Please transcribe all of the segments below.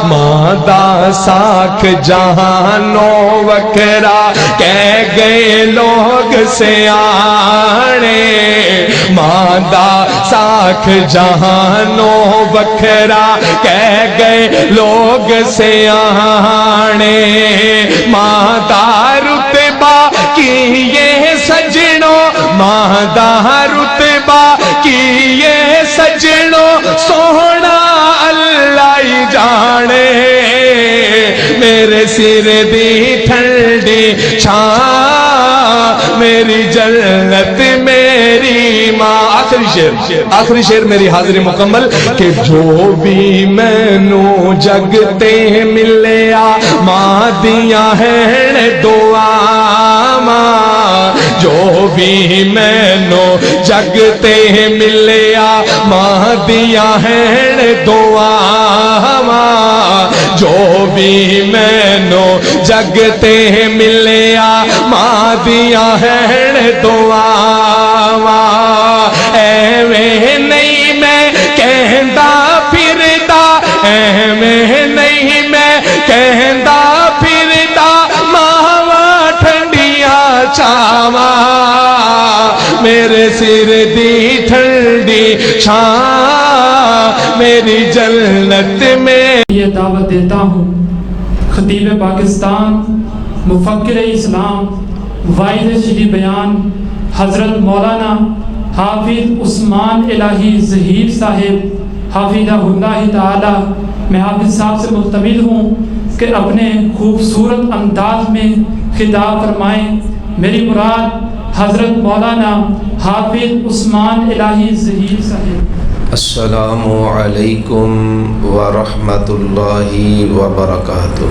مادہ ساکھ جہانوں وکھرا کہہ گئے لوگ سیانے، مادہ ساکھ جہانوں وکھرا کہہ گئے لوگ سیانے، مادہ رتبہ کی یہ سجنوں، مادہ رتبہ کی یہ سجنوں، سونا اللہ ہی جانے، میرے سر دی ٹھنڈی چھاں میری جنت میری ماں۔ آخری شعر میری حاضری مکمل کہ جو بھی مینو جگتے ملیا ماں دیاں ہیں دعاواں، جو بھی مینو جگتے ملیا ماں دیاں ہیں دعاواں، جو بھی مینو جگتے ملیا ماں دیاں ہیں دعاواں، ایویں نہیں میں کہندا پھردا، ایویں نہیں میں کہندا پھردا، ماواں ٹھنڈیاں چھاواں میرے سر دی ٹھنڈی چھاں میری جنت میں۔ یہ دعوت دیتا ہوں خطیب پاکستان، مفکر اسلام، واعظ شرعی بیان حضرت مولانا حافظ عثمان الہی ظہیر صاحب حافظہ اللہ تعالی، میں حافظ صاحب سے ملتمس ہوں کہ اپنے خوبصورت انداز میں خطاب فرمائیں۔ میری مراد حضرت مولانا حافظ عثمان الہی ظہیر صاحب۔ السلام علیکم ورحمۃ اللہ وبرکاتہ۔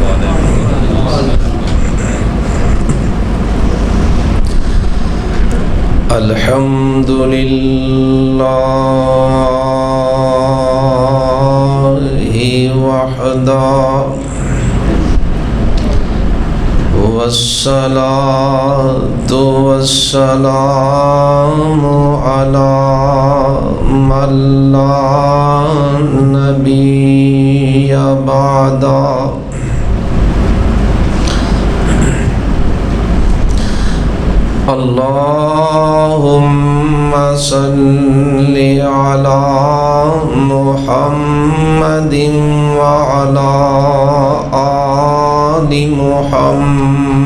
الحمد للہ وحدہ والصلاة والسلام على من لا نبي بعده، اللهم صل على محمد وعلى آل محمد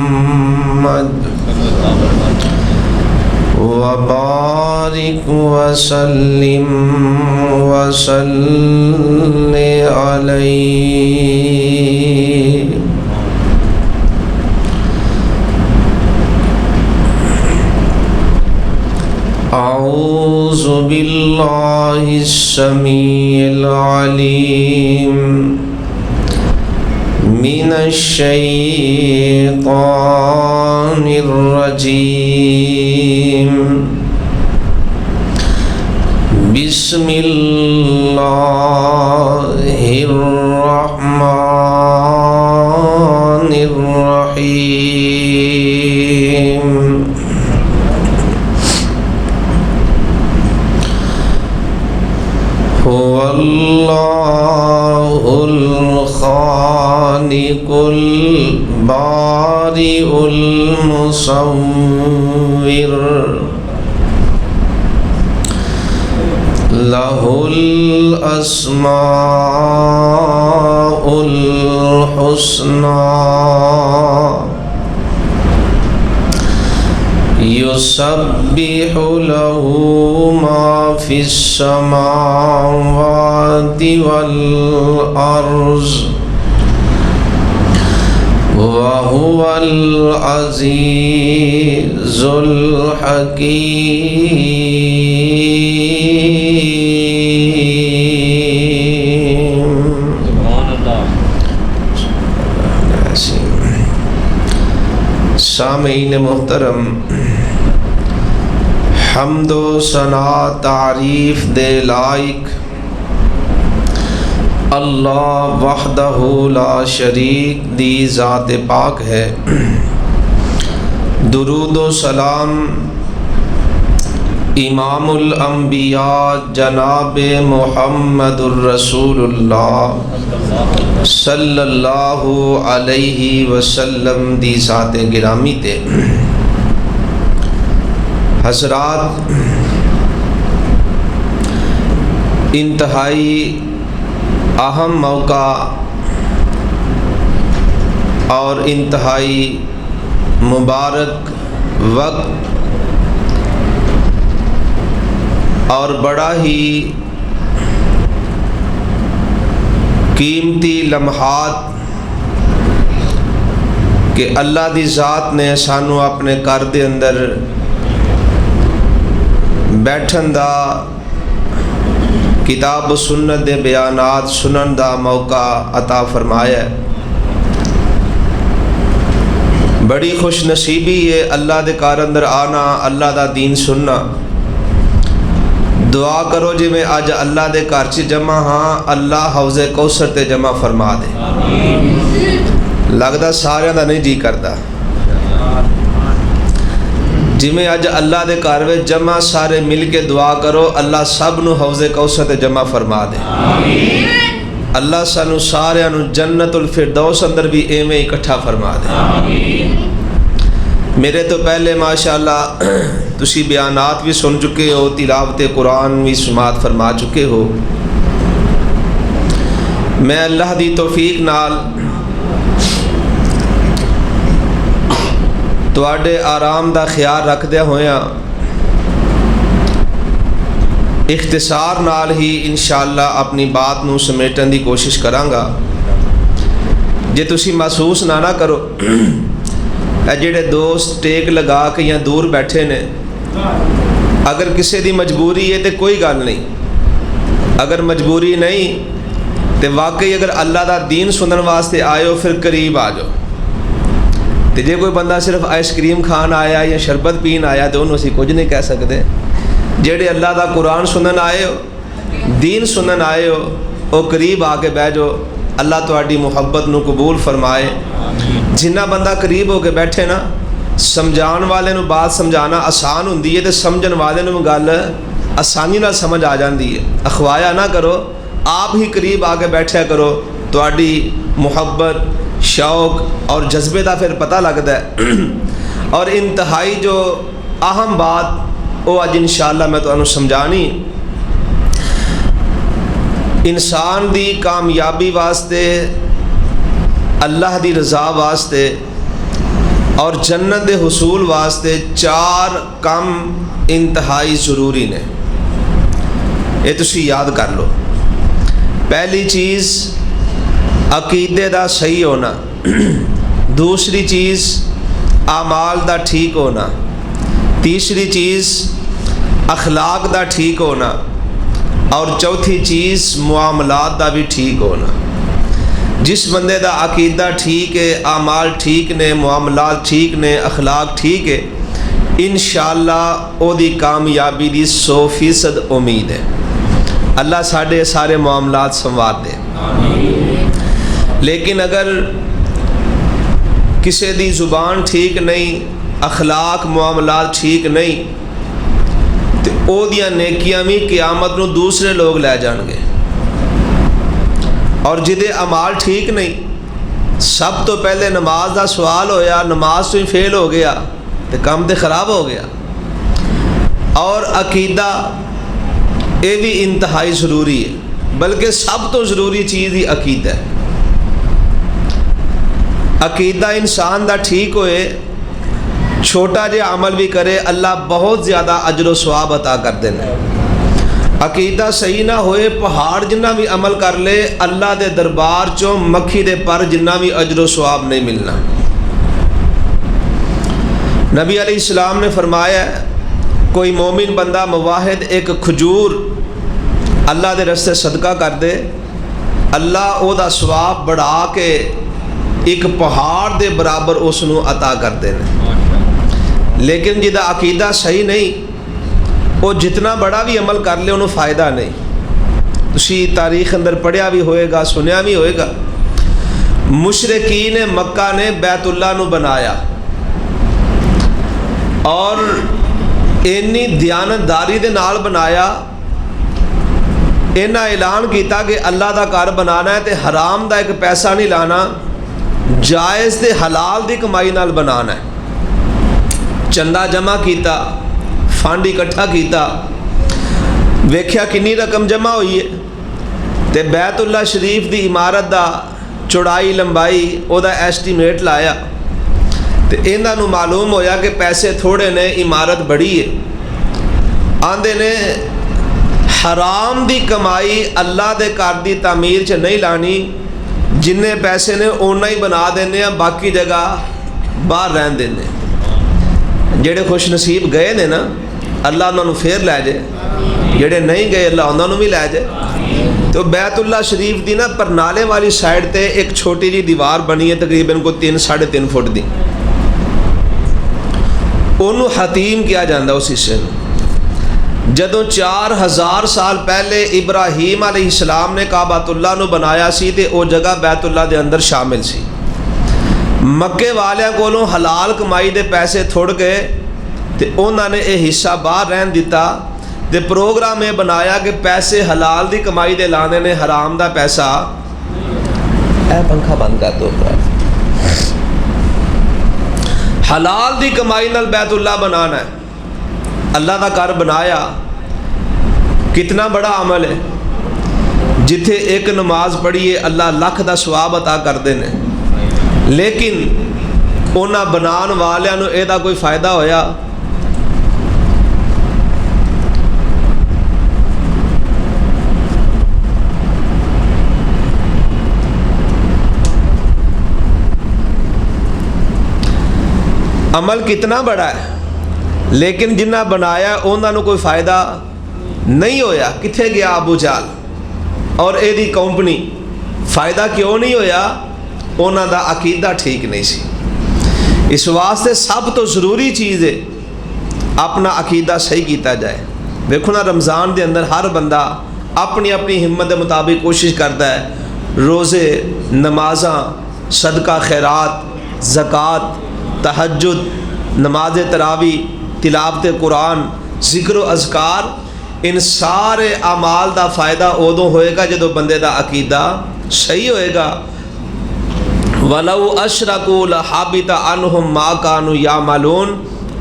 وبارك وسلم وصل عليه۔ اعوذ باللہ السمیع العلیم من الشیطان الرجیم، بسم اللہ الرحمن الرحیم۔ هو اللہ الخالق البارئ المصور، لہ الاسماء الحسنى، یسبح لہ ما فی السماوات والارض، وہو العزیز الحکیم۔ سامعین محترم، حمد و ثنا تعریف دے لائق اللہ وحدہ لا شریک دی ذات پاک ہے۔ درود و سلام امام الانبیاء جناب محمد الرسول اللہ صلی اللہ علیہ وسلم دی ذات گرامی تے حضرات، انتہائی اہم موقع اور انتہائی مبارک وقت اور بڑا ہی قیمتی لمحات کہ اللہ دی ذات نے سانو اپنے گھر دے اندر بیٹھن دا، کتاب و سنت دے بیانات سنن دا موقع عطا فرمایا ہے۔ بڑی خوش نصیبی ہے اللہ دے گھر اندر آنا، اللہ دا دین سننا۔ دعا کرو جی میں آج اللہ دے گھر چ جمع ہاں، اللہ حوض کوثر تے جمع فرما دے۔ لگدا سارے دا نہیں جی کردا، جی میں آج اللہ دے گھر وچ جمع سارے مل کے دعا کرو، اللہ سب نو حوض کوثر تے جمع فرما دے۔ اللہ سانو سارے نو جنت الفردوس اندر بھی ایویں اکٹھا فرما دے۔ میرے تو پہلے ماشاءاللہ تسی بیانات بھی سن چکے ہو، تلاوت قرآن بھی سماعت فرما چکے ہو۔ میں اللہ دی توفیق نال تواڈے آرام دا خیال رکھدے ہویا اختصار نال ہی انشاءاللہ اپنی بات نو سمیٹن دی کوشش کراں گا۔ جے تسی محسوس نہ کرو، اے جڑے دوست ٹیک لگا کے یا دور بیٹھے نے، اگر کسی دی مجبوری ہے تو کوئی گل نہیں، اگر مجبوری نہیں تو واقعی اگر اللہ دا دین سنن واسطے آئے ہو پھر قریب آ جاؤ۔ تو جے کوئی بندہ صرف آئس کریم کھان آیا یا شربت پین آیا تو انہوں اسی کچھ نہیں کہہ سکتے۔ جڑے اللہ دا قرآن سنن آئے ہو، دین سنن آئے ہو، وہ قریب آ کے بہ جاؤ، اللہ تہاڈی محبت نو قبول فرمائے۔ جنہ بندہ قریب ہو کے بیٹھے نا، سمجھان والے نو بات سمجھانا آسان ہوندی ہے تے سمجھن والے نو گل آسانی نال سمجھ آ جاندی ہے۔ اخوایا نہ کرو، آپ ہی قریب آ کے بیٹھیا کرو، تہاڈی محبت، شوق اور جذبے دا پھر پتہ لگدا ہے۔ اور انتہائی جو اہم بات وہ اج انشاءاللہ میں تانوں سمجھانی، انسان دی کامیابی واسطے، اللہ دی رضا واسطے اور جنت دے حصول واسطے 4 کم انتہائی ضروری نے۔ یہ تسی یاد کر لو۔ پہلی چیز عقیدے دا صحیح ہونا، دوسری چیز اعمال دا ٹھیک ہونا، تیسری چیز اخلاق دا ٹھیک ہونا، اور چوتھی چیز معاملات دا بھی ٹھیک ہونا۔ جس بندے دا عقیدہ ٹھیک ہے، اعمال ٹھیک نے، معاملات ٹھیک نے، اخلاق ٹھیک ہے، انشاءاللہ او دی کامیابی دی 100% امید ہے۔ اللہ ساڈے سارے معاملات سنوار دے۔ لیکن اگر کسی دی زبان ٹھیک نہیں، اخلاق معاملات ٹھیک نہیں، تو او دیاں نیکیاں بھی قیامت نو دوسرے لوگ لے جان گے۔ اور جدے اعمال ٹھیک نہیں، سب تو پہلے نماز دا سوال ہویا، نماز تو ہی فیل ہو گیا تو کام تے خراب ہو گیا۔ اور عقیدہ یہ بھی انتہائی ضروری ہے، بلکہ سب تو ضروری چیز ہی عقیدہ ہے۔ عقیدہ انسان دا ٹھیک ہوئے، چھوٹا جے عمل بھی کرے، اللہ بہت زیادہ اجر و ثواب عطا کر دینا۔ عقیدہ صحیح نہ ہوئے، پہاڑ جنہ بھی عمل کر لے، اللہ دے دربار چوں مکھی دے پر جنہ بھی اجر و ثواب نہیں ملنا۔ نبی علیہ السلام نے فرمایا، کوئی مومن بندہ موحد ایک کھجور اللہ دے رستے صدقہ کر دے، اللہ او دا ثواب بڑھا کے ایک پہاڑ دے برابر اس نو عطا کر دینا۔ لیکن جدا عقیدہ صحیح نہیں، وہ جتنا بڑا بھی عمل کر لے انہوں فائدہ نہیں۔ تسی تاریخ اندر پڑھیا بھی ہوئے گا، سنیا بھی ہوئے گا، مشرکین مکہ نے بیت اللہ نو بنایا، اور ਇੰਨੀ ਦਿਆਨਤਦਾਰੀ ਦੇ ਨਾਲ ਬਣਾਇਆ। ਇਹਨਾਂ ਐਲਾਨ ਕੀਤਾ ਕਿ ਅੱਲਾ ਦਾ ਘਰ ਬਣਾਉਣਾ ਹੈ ਤੇ ਹਰਾਮ ਦਾ ਇੱਕ ਪੈਸਾ ਨਹੀਂ ਲਾਣਾ, ਜਾਇਜ਼ ਤੇ ਹਲਾਲ ਦੀ ਕਮਾਈ ਨਾਲ ਬਣਾਉਣਾ ਹੈ। ਚੰਦਾ ਜਮ੍ਹਾਂ ਕੀਤਾ, ਫੰਡ ਇਕੱਠਾ ਕੀਤਾ, ਵੇਖਿਆ ਕਿੰਨੀ ਰਕਮ ਜਮ੍ਹਾਂ ਹੋਈ ਹੈ ਤੇ ਬੈਤੁੱਲਾ ਸ਼ਰੀਫ ਦੀ ਇਮਾਰਤ ਦਾ ਚੌੜਾਈ ਲੰਬਾਈ ਉਹਦਾ ਐਸਟੀਮੇਟ ਲਾਇਆ ਤੇ ਇਹਨਾਂ ਨੂੰ ਮਾਲੂਮ ਹੋਇਆ ਕਿ ਪੈਸੇ ਥੋੜੇ ਨੇ, ਇਮਾਰਤ ਬੜੀ ਹੈ। ਆਂਦੇ ਨੇ ਹਰਾਮ ਦੀ ਕਮਾਈ ਅੱਲਾ ਦੇ ਘਰ ਦੀ ਤਾਮੀਰ 'ਚ ਨਹੀਂ ਲਾਣੀ, ਜਿੰਨੇ ਪੈਸੇ ਨੇ ਓਨਾ ਹੀ ਬਣਾ ਦਿੰਦੇ ਆ, ਬਾਕੀ ਜਗ੍ਹਾ ਬਾਹਰ ਰਹਿਣ ਦਿੰਦੇ। ਜਿਹੜੇ ਖੁਸ਼ ਨਸੀਬ ਗਏ ਨੇ ਨਾ, ਅੱਲਾ ਉਹਨਾਂ ਨੂੰ ਫੇਰ ਲੈ ਜਾਏ, ਜਿਹੜੇ ਨਹੀਂ ਗਏ ਅੱਲਾ ਉਹਨਾਂ ਨੂੰ ਵੀ ਲੈ ਜਾਏ। تو بیت اللہ شریف دی نا پرنالے والی سائڈ تے ایک چھوٹی جی دیوار بنی ہے تقریباً کو 3-3.5 فٹ دی، انہوں حتیم کیا جاندہ اس حصے میں۔ جدوں 4000 سال پہلے ابراہیم علیہ السلام نے کعبۃ اللہ نو بنایا سی تے او جگہ بیت اللہ دے اندر شامل سی۔ مکے والیاں کولوں حلال کمائی دے پیسے تھوڑ گئے تے انہوں نے یہ حصہ باہر رہن دیتا تے پروگرام یہ بنایا کہ پیسے حلال دی کمائی دے لانے نے، حرام دا پیسہ اے پنکھا بند کر دو، حلال دی کمائی نال بیت اللہ بنانا ہے۔ اللہ دا گھر بنایا، کتنا بڑا عمل ہے، جتھے ایک نماز پڑھیے اللہ لکھ دا ثواب عطا کر دینے، لیکن انہاں بنان والیاں نو اے دا کوئی فائدہ ہویا؟ عمل کتنا بڑا ہے، لیکن جنہ بنایا انہوں نے کوئی فائدہ نہیں ہویا۔ کتھے گیا ابو جہل اور اے دی کمپنی؟ فائدہ کیوں نہیں ہویا؟ انہوں دا عقیدہ ٹھیک نہیں سی۔ اس واسطے سب تو ضروری چیز ہے اپنا عقیدہ صحیح کیتا جائے۔ دیکھو نا رمضان دے اندر ہر بندہ اپنی اپنی ہمت دے مطابق کوشش کرتا ہے، روزے، نمازاں، صدقہ خیرات، زکوٰۃ، تہجد، نماز تراویح، تلاوت قرآن، ذکر و اذکار، ان سارے اعمال دا فائدہ ادوں ہوئے گا جدو بندے دا عقیدہ صحیح ہوئے گا۔ وَلَوْ أَشْرَكُوا لَحَبِطَ عَنْهُمْ مَا كَانُوا يَعْمَلُونَ۔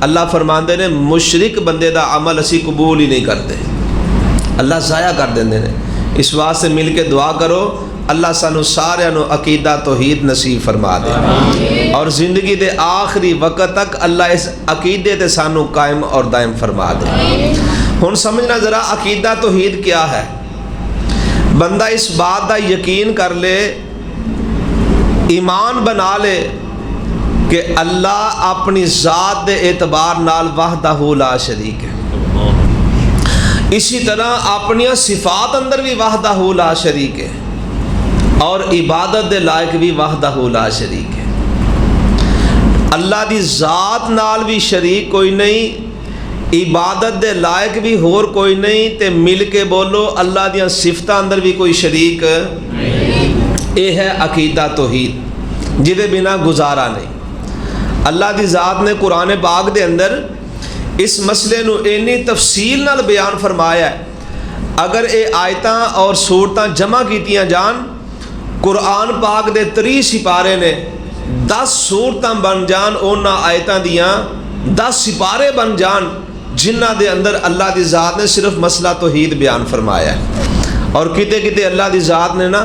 اللہ فرماندے نے مشرک بندے دا عمل اسی قبول ہی نہیں کرتے، اللہ ضائع کر دیندے نے۔ اس واسطے مل کے دعا کرو اللہ سانو سارے نو عقیدہ توحید نصیب فرما دے، اور زندگی دے آخری وقت تک اللہ اس عقیدے تے سانو قائم اور دائم فرما دے۔ ہن سمجھنا ذرا عقیدہ توحید کیا ہے۔ بندہ اس بات دا یقین کر لے، ایمان بنا لے کہ اللہ اپنی ذات دے اعتبار نال وحدہ لا شریک ہے، اسی طرح اپنی صفات اندر بھی وحدہ لا شریک ہے، اور عبادت دے لائق بھی وحدہ لا شریک ہے۔ اللہ دی ذات نال بھی شریک کوئی نہیں، عبادت دے لائق بھی ہور کوئی نہیں، تے مل کے بولو اللہ دیاں صفتاں اندر بھی کوئی شریک نہیں۔ اے ہے عقیدہ توحید جدے بنا گزارا نہیں۔ اللہ دی ذات نے قرآن پاک دے اندر اس مسئلے نو اینی تفصیل نال بیان فرمایا ہے، اگر اے آیتاں اور سورتاں جمع کیتیاں جان، قرآن پاک دے 30 سپارے نے 10 سورتاں بن جان، اونا آیتاں دیاں 10 سپارے بن جان، جنہ دے اندر اللہ دی ذات نے صرف مسئلہ توحید بیان فرمایا ہے۔ اور کتے کتے اللہ دی ذات نے نا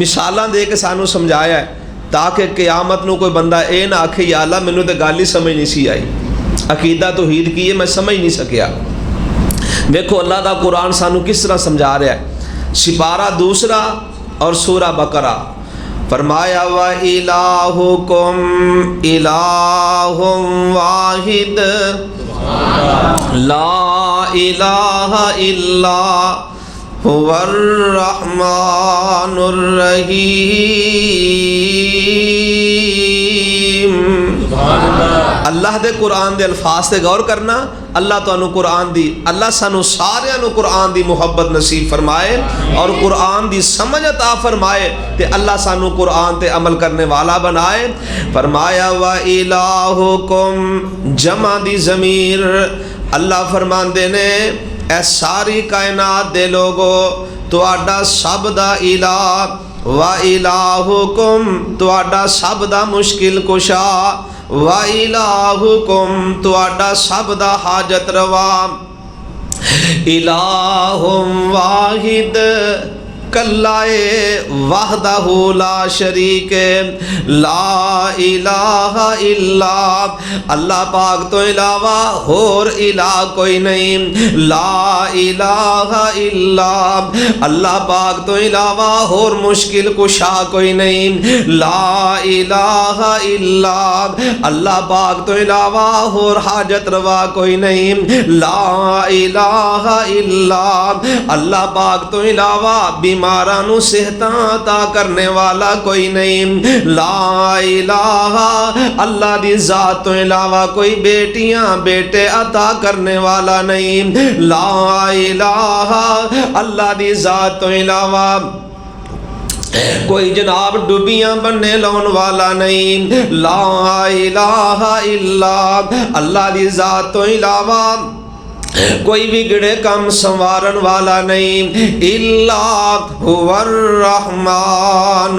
مثالاں دے کے سانو سمجھایا ہے، تاکہ قیامت نو کوئی بندہ اے نہ آکھے یا اللہ مینوں تے گل ہی سمجھ نہیں سی آئی، عقیدہ توحید کی ہے میں سمجھ نہیں سکیا۔ دیکھو اللہ دا قرآن سانو کس طرح سمجھا رہا ہے۔ سپارہ 2 اور سورہ بقرہ فرمایا وَإِلَٰهُكُمْ إِلَٰهٌ وَاحِدٌ لَا إِلَٰهَ إِلَّا هُوَ الرَّحْمَٰنُ الرَّحِيمُ۔ اللہ دے قرآن دے الفاظ تے غور کرنا، اللہ تو قرآن دی، اللہ سانو سارے نو قرآن دی محبت نصیب فرمائے اور قرآن دی سمجھ عطا فرمائے تے اللہ سانو قرآن تے عمل کرنے والا بنائے۔ فرمایا وَإِلَٰهُكُمْ جمع دی ضمیر اللہ فرماندے نے اے ساری کائنات دے لوگو تہاڈا سب دا الہ و الہکم تہاڈا سب دا مشکل کشا و الہکم تہاڈا سب دا حاجت روا الہ واحد کلائے وحدہ لا شریک لا الہ الا اللہ پاک تو علاوہ اور الہ کوئی نہیں لا الہ الا اللہ پاک تو علاوہ اور مشکل کشا کوئی نہیں لا الہ الا اللہ پاک تو علاوہ اور حاجت روا کوئی نہیں لا الہ الا اللہ پاک تو علاوہ بیمارانو صحتاں عطا کرنے والا کوئی نہیں لا الہ اللہ دی ذات تو علاوہ کوئی بیٹیاں بیٹے عطا کرنے والا نہیں لا الہ اللہ دی ذات تو علاوہ کوئی جناب ڈبیاں بننے لون والا نہیں لا الہ الا اللہ دی ذات تو علاوہ کوئی بگڑے کم سنوارن والا نہیں الا هو الرحمن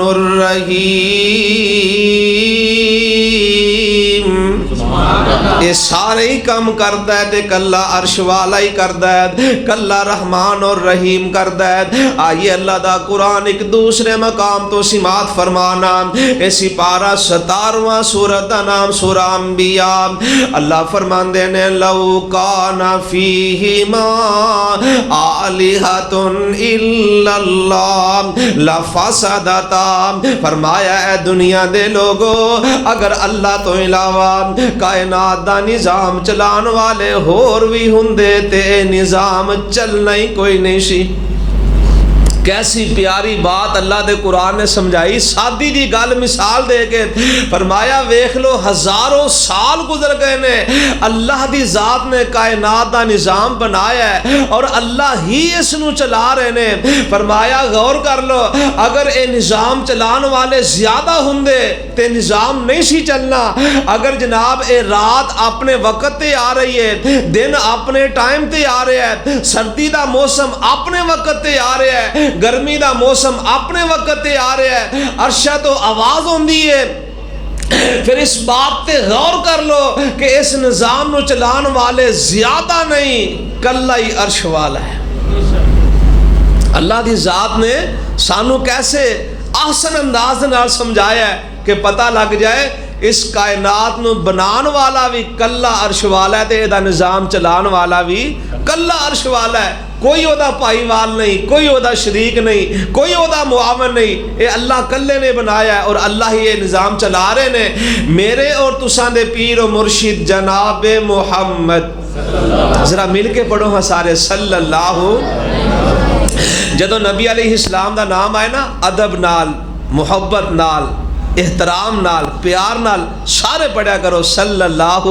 الرحیم یہ سارے ہی کم کردا ہے تے کلا عرش والا ہی کردا ہے کلا رحمان اور رحیم کردا ہے آئیے اللہ دا قرآن ایک دوسرے مقام تو سماعت فرمانا اسی پارہ 17واں سورۃ دا نام سورہ انبیاء اللہ فرماندے نے لو کان فیہما آلہۃ الا اللہ لفسدتا فرمایا اے دنیا دے لوگو اگر اللہ تو علاوہ کائنات دا نظام چلان والے ہور بھی ہوندے تے نظام چلنا ہی کوئی نہیں سی کیسی پیاری بات اللہ دے قرآن نے سمجھائی سادی دی گل مثال دے کے فرمایا ویکھ لو ہزاروں سال گزر گئے نے اللہ دی ذات نے کائنات دا نظام بنایا ہے اور اللہ ہی اس نو چلا رہے نے فرمایا غور کر لو اگر اے نظام چلان والے زیادہ ہوندے تے نظام نہیں سی چلنا اگر جناب اے رات اپنے وقت تے آ رہی ہے دن اپنے ٹائم تے آ رہا ہے سردی دا موسم اپنے وقت تے آ رہا ہے گرمی دا موسم اپنے وقت تے آ رہا ہے عرشہ تو آواز ہوندی ہے پھر اس بات تے غور کر لو کہ اس نظام نو چلان والے زیادہ نہیں کلا ہی عرش والا ہے اللہ دی ذات نے سانو کیسے احسن انداز نال سمجھایا ہے کہ پتہ لگ جائے اس کائنات نو بنان والا بھی کلا عرش والا ہے تے دا نظام چلان والا بھی کلا عرش والا ہے کوئی او دا پائی وال نہیں کوئی او دا شریک نہیں کوئی او دا معاون نہیں اے اللہ کلے نے بنایا ہے اور اللہ ہی یہ نظام چلا رہے نے میرے اور تساں دے پیر و مرشد جناب محمد ذرا مل کے پڑھو ہاں سارے صلی اللہ جدو نبی علیہ السلام دا نام آئے نا ادب نال محبت نال احترام نال پیار نال سارے پڑھیا کرو صلی اللہ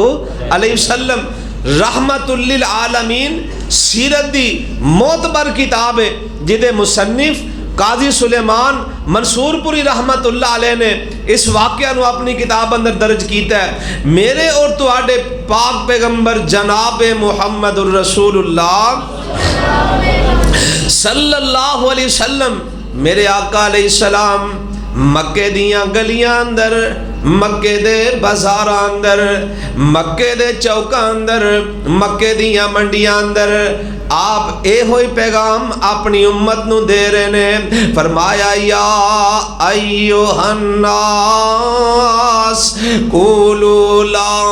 علیہ وسلم رحمت للعالمین سیرت دی معتبر کتاب ہے جدے مصنف قاضی سلیمان منصور پوری رحمت اللہ علیہ نے اس واقعہ نو اپنی کتاب اندر درج کیتا ہے میرے اور تواڈے پاک پیغمبر جناب محمد الرسول اللہ صلی اللہ علیہ وسلم میرے آقا علیہ السلام مکے دیاں گلیاں اندر مکے دے بازار اندر مکے دے چوکاں اندر مکے دیاں منڈیاں اندر آپ اے ہوئی پیغام اپنی امت نو دے رہے نے فرمایا یا ایوہ الناس قولوا لا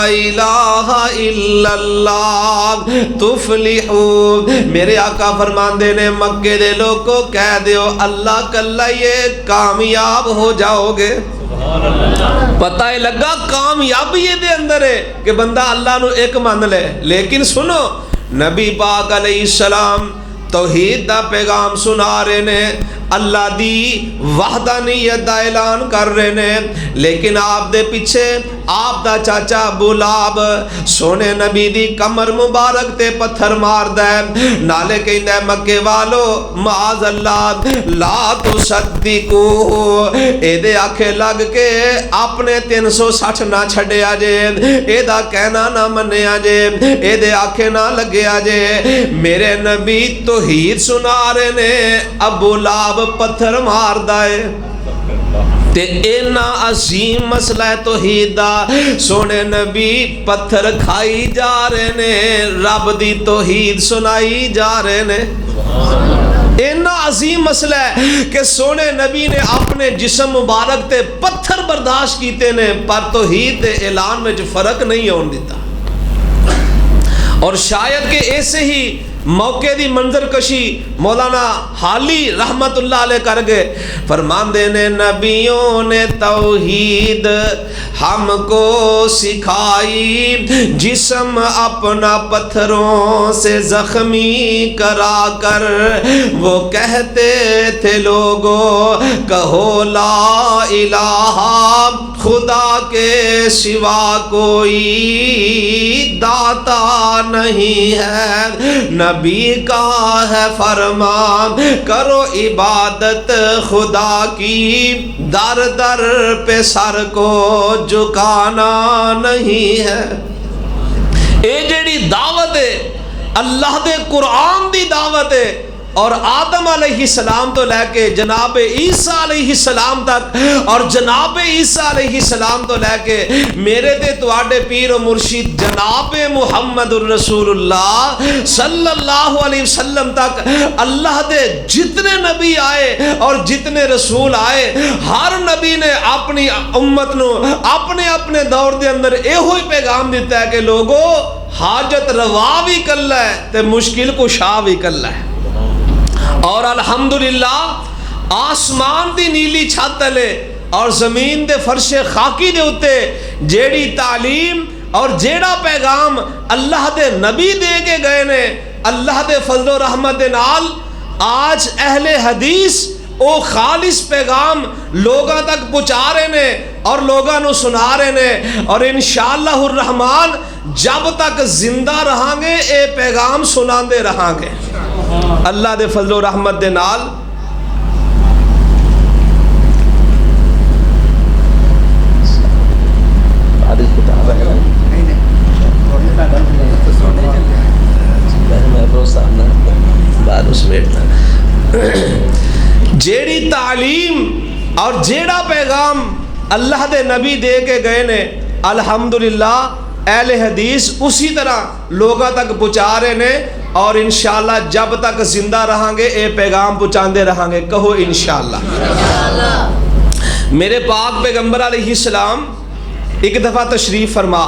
الہ الا اللہ تفلحوا میرے آقا فرماندے نے مکے دے لوگوں کہہ دیو اللہ کلا یہ کامیاب ہو جاؤ گے پتہ ہے لگا کامیابی دے اندر ہے کہ بندہ اللہ نو ایک مان لے لیکن سنو نبی پاک علیہ السلام توحید دا پیغام سنا رہے نے اللہ دی وحدانیت دا اعلان کر رہے نے، لیکن آپ دے پیچھے آپ دا چاچا ابو لہب سونے نبی دی کمر مبارک تے پتھر ماردا ہے، نالے کہندا ہے مکے والو معاذ اللہ لا تصدقو، اے دے آکھے لگ کے اپنے 360 نہ چھڈیا جے، اے دا کہنا نہ منیا جے، اے دے آکھے نہ لگیا جے، میرے نبی توحید سنا رہے نے، ابو لہب پتھر ماردا ہے تے اینا عظیم مسئلہ توحید دا سونے نبی پتھر کھائی جا رہے نے، رب دی توحید سنائی جا رہے نے۔ اینا عظیم مسئلہ ہے کہ سونے نبی نے اپنے جسم مبارک تے پتھر برداشت کیتے نے، پر توحید دے اعلان میں جو فرق نہیں ہون دیتا۔ اور شاید کہ ایسے ہی موقع دی منظر کشی مولانا حالی رحمت اللہ علیہ کر گئے، فرماندے نے نبیوں نے توحید ہم کو سکھائی، جسم اپنا پتھروں سے زخمی کرا کر وہ کہتے تھے لوگوں کہو لا الہ خدا کے سوا کوئی داتا نہیں ہے، نبی کا ہے فرمان کرو عبادت خدا کی، در در پہ سر کو جھکانا نہیں ہے۔ اے جیڑی دعوت ہے اللہ دے قرآن دی دعوت ہے، اور آدم علیہ السلام تو لے کے جناب عیسیٰ علیہ السلام تک، اور جناب عیسیٰ علیہ السلام تو لے کے میرے دے تواڈے پیر و مرشد جناب محمد الرسول اللہ صلی اللہ علیہ وسلم تک، اللہ دے جتنے نبی آئے اور جتنے رسول آئے، ہر نبی نے اپنی امت نو اپنے اپنے دور دے اندر ایہو ہی پیغام دیتا ہے کہ لوگو حاجت روا بھی کلا ہے تے مشکل کشا بھی کلا ہے۔ اور الحمدللہ آسمان دی نیلی چھت لے اور زمین دے فرش خاکی دے اتے جیڑی تعلیم اور جیڑا پیغام اللہ دے نبی دے کے گئے نے، اللہ دے فضل و رحمت دے نال آج اہل حدیث او خالص پیغام لوگاں تک پہنچا رہے نے اور لوگاں نو سنا رہے نے، اور انشاءاللہ الرحمن جب تک زندہ رہاں گے اے پیغام سناندے رہاں گے اللہ دے فضل و رحمت دے نال۔ جیڑی تعلیم اور جیڑا پیغام اللہ دے نبی دے کے گئے نے، الحمدللہ اہل حدیث اسی طرح لوگاں تک پہنچا رہے نے، اور انشاءاللہ جب تک زندہ رہاں گے اے پیغام پہنچاندے رہاں گے، کہو انشاءاللہ۔ میرے پاک پیغمبر علیہ السلام ایک دفعہ تشریف فرما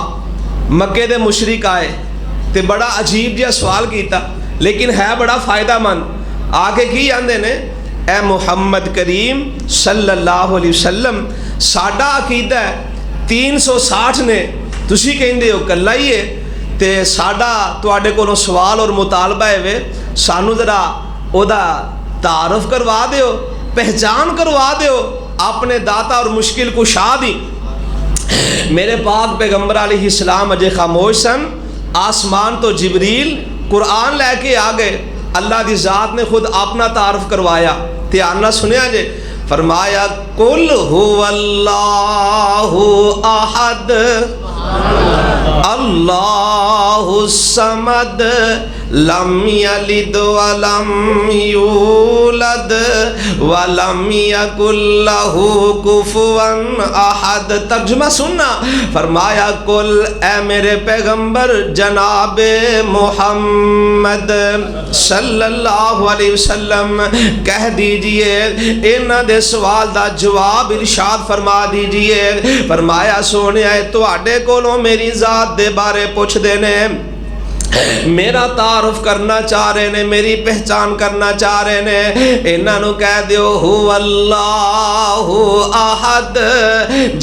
مکے دے مشرک آئے تے بڑا عجیب جہا سوال کیتا، لیکن ہے بڑا فائدہ مند۔ آگے کی آندے نے اے محمد کریم صلی اللہ علیہ وسلم، ساڈا عقیدہ ہے 360 نے، تسی کہندے ہو کلا ہی ہے، تے ساڈا تواڈے کولوں سوال اور مطالبہ ہے سانو ذرا او دا تعارف کروا دیو، پہچان کروا دیو اپنے داتا اور مشکل کشا دی۔ میرے پاک پیغمبر علیہ السلام اجے خاموش سن، آسمان تو جبریل قرآن لے کے آ گئے، اللہ دی ذات نے خود اپنا تعارف کروایا، دھیان نہ سنیا جے، فرمایا قل هو اللہ احد اللہ الصمد لم یلد ولم یولد ولم یکن لہ کفوا احد۔ ترجمہ سننا، فرمایا قل اے میرے پیغمبر جناب محمد صلی اللہ علیہ وسلم کہہ دیجئے، انہاں دے سوال دا جواب ارشاد فرما دیجئے، فرمایا سونے آئے تو آڈے کولوں میری ذات دے بارے پوچھ دینے، میرا تعارف کرنا چاہ رہے نے, میری پہچان کرنا چاہ رہے نے, انہاں نو کہہ دیو هو اللہ احد.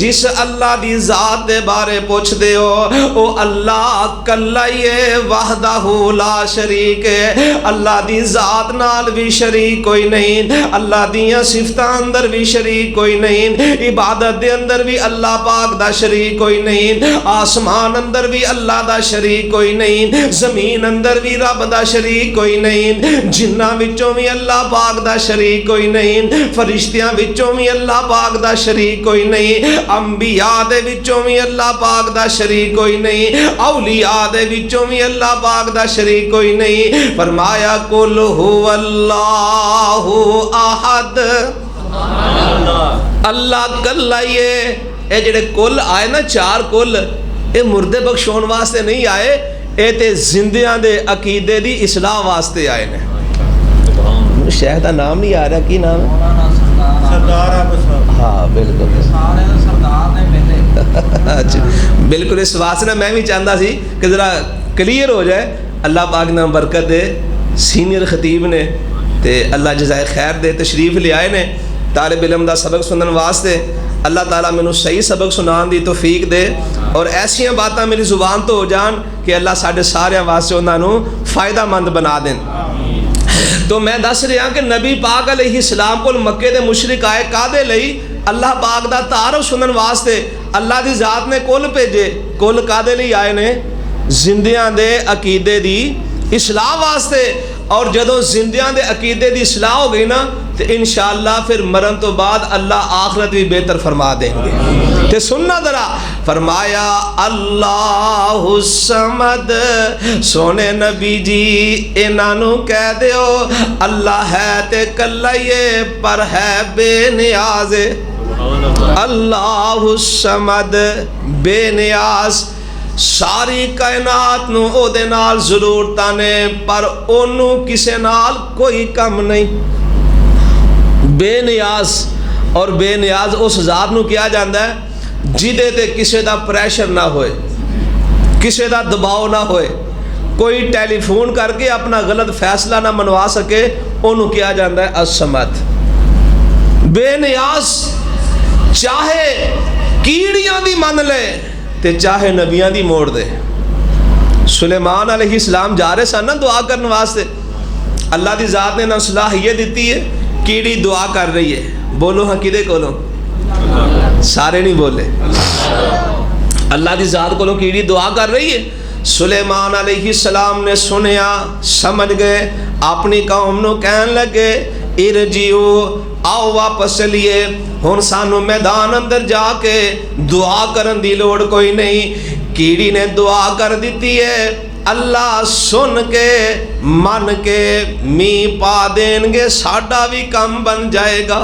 جس اللہ دی ذات دے بارے پوچھ دیو او اللہ کلا ہی ہے, وحدہ لا شریک ہے. اللہ دی ذات نال بھی شریک کوئی نہیں, اللہ دیاں صفتاں اندر بھی شریک کوئی نہیں, عبادت دے اندر بھی اللہ پاک دا شریک کوئی نہیں, آسمان اندر بھی اللہ دا شریک کوئی نہیں, زمین اندر بھی رب دا شریک کوئی نہیں, جنہاں وچوں بھی اللہ پاک دا شریک کوئی نہیں, فرشتیاں وچوں بھی اللہ پاک دا شریک کوئی نہیں, انبیاء دے وچوں بھی اللہ پاک دا شریک کوئی نہیں, اولیاء دے وچوں بھی اللہ پاک دا شریک کوئی نہیں. فرمایا قل هو اللہ احد, اللہ کلا ہی ہے. اے جڑے کل آئے نا, چار کل, اے مردے بخشون واسطے نہیں آئے, اے تے زندیاں دے عقیدے دی اصلاح واسطے آئے نے. شیخ دا نام نہیں آ رہا, کی نام ہے؟ سردار. ہاں بالکل, اچھا بالکل. اس واسطے میں بھی چاہتا سی کہ ذرا کلیئر ہو جائے. اللہ پاک نے برکت دے, سینئر خطیب نے تے اللہ جزائے خیر دے, تشریف لے آئے نے طالب علم دا سبق سنن واسطے. اللہ تعالیٰ میں صحیح سبق سنان دی توفیق دے, اور ایسیاں باتاں میری زبان تو ہو جان کہ اللہ ساڑھے سارے واسطے انہوں فائدہ مند بنا دیں. تو میں دس رہا کہ نبی پاک علیہ السلام کو مکے دے مشرک آئے کادے لئی, اللہ پاک دا تعارف سنن واسطے. اللہ دی ذات نے کل بھیجے, کل کادے لئی آئے نے, زندیاں دے عقیدے دی اصلاح واسطے. اور جدوں زندیاں دے عقیدے دی اصلاح ہو گئی نا تو انشاءاللہ پھر مرن تو بعد اللہ آخرت بھی بہتر فرما دیں گے. تے سننا ذرا, فرمایا اللہ الصمد. سونے نبی جی انہاں نو کہہ دیو اللہ ہے تے کلا ہی ہے پر ہے بے نیاز. اللہ الصمد, بے نیاز. ساری کائنات نو او دے نال ضرورتاں نے, پر اونوں کسے نال کوئی کم نہیں. بے نیاز, اور بے نیاز اس ذات نو کیا جاندا ہے جدے تے کسے دا پریشر نہ ہوئے, کسے دا دباؤ نہ ہوئے, کوئی ٹیلی فون کر کے اپنا غلط فیصلہ نہ منوا سکے, انہوں کیا جاندا ہے الصمد. بے نیاز, چاہے کیڑیاں دی من لے تے چاہے نبیاں دی موڑ دے. سلیمان علیہ السلام جا رہے سن نا دعا کرنے واسطے, اللہ دی ذات نے نہ صلاحیت دیتی ہے, کیڑی دعا کر رہی ہے. بولو ہاں کدے کولوں, سارے نہیں بولے. اللہ دی ذات کولوں کیڑی دعا کر رہی ہے. سلیمان علیہ السلام نے سنیا, سمجھ گئے, اپنی قوم نو کہن لگے ارجیو, آؤ واپس چلیے, ہن سانو میدان اندر جا کے دعا کرن دی لوڑ کوئی نہیں. کیڑی نے دعا کر دیتی ہے, اللہ سن کے من کے می پا دیں گے, ساڈا بھی کم بن جائے گا.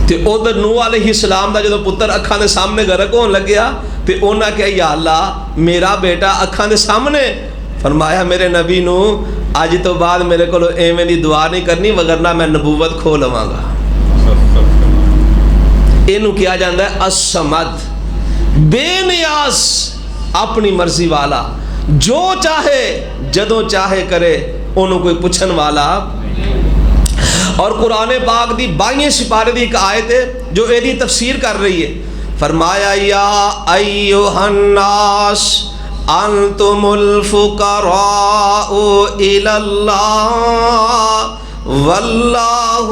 تے ادھر نوح علیہ السلام دا جدو پتر اکھاں دے سامنے غرق ہون لگیا تے انہاں کہا یا اللہ میرا بیٹا اکھاں دے سامنے. فرمایا میرے نبی نو آج تو بعد میرے کو ایویں دی دعا نہیں کرنی, وگرنہ میں نبوت کھو لواں گا. اینو کیا جاندا ہے الصمد, بے نیاز, اپنی مرضی والا, جو چاہے جدوں چاہے کرے, انہوں کوئی پوچھن والا. اور قرآن پاک دی 22 سپارے دی ایک آیت ہے جو ایدی تفسیر کر رہی ہے. فرمایا یا ایوہ الناس انتم الفقراء الی اللہ واللہ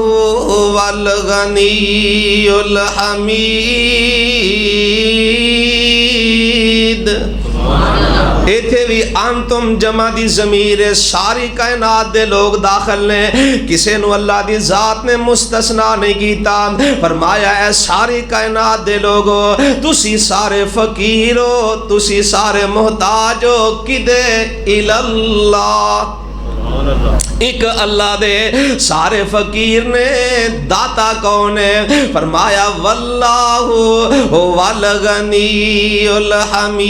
والغنی الحمید. ایتھے بھی انتم جمع دی ضمیر ساری کائنات دے لوگ داخل نے, کسے نو اللہ دی ذات نے مستثنا نہیں کیتا. فرمایا اے ساری کائنات دے لوگو, تسی سارے فقیر ہو, تسی سارے محتاج ہو, کدے الاللہ, ایک اللہ دے. سارے فقیر نے, داتا کون ہے؟ فرمایا واللہ والغنی الحمید.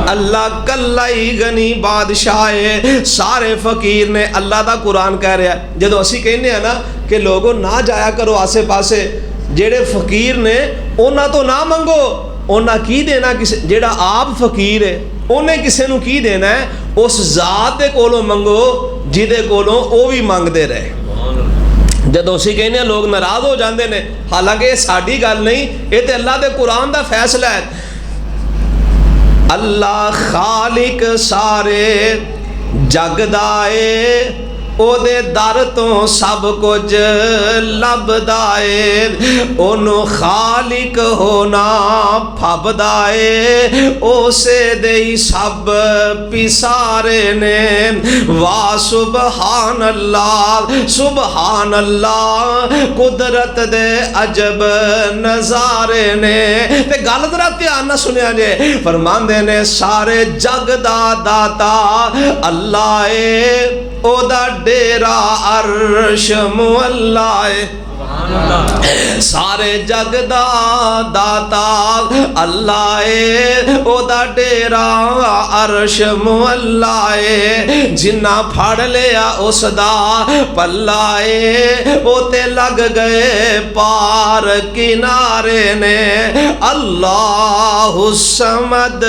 اللہ کلا ہی غنی بادشاہ ہے, سارے فقیر نے. اللہ دا قرآن کہہ رہا ہے, جدو اسی کہنے ہیں نا کہ لوگوں نہ جایا کرو آسے پاسے, جیڑے فقیر نے انہاں تو نہ منگو, انہاں کی دینا کسے جیڑا آپ فقیر ہے انہیں کسے نو کی دینا ہے اس ذات دے کولوں منگو جدے کولوں او بھی منگ دے رہے جدو اسی کہنے لوگ ناراض ہو جاندے نے حالانکہ یہ ساڈی گل نہیں یہ تے اللہ دے قرآن دا فیصلہ ہے اللہ خالق سارے جگ دا اے او دے در تو سب کچھ لبدا اے اونوں خالق ہونا پھبدا اے اسے دے سب پسارے نے وا سبحان اللہ قدرت دے عجب نظارے نے تے گل ذرا دھیان نہ سنیا جے فرماندے نے سارے جگ دا داتا اللہ اے او دا ڈیرا عرش معلا ہے سارے جگ دا داتا اللہ اے او دا ڈیرا عرش معلا ہے جنہ پھڑ لیا اس دا پلا اے او تے لگ گئے پار کنارے نے اللہ الصمد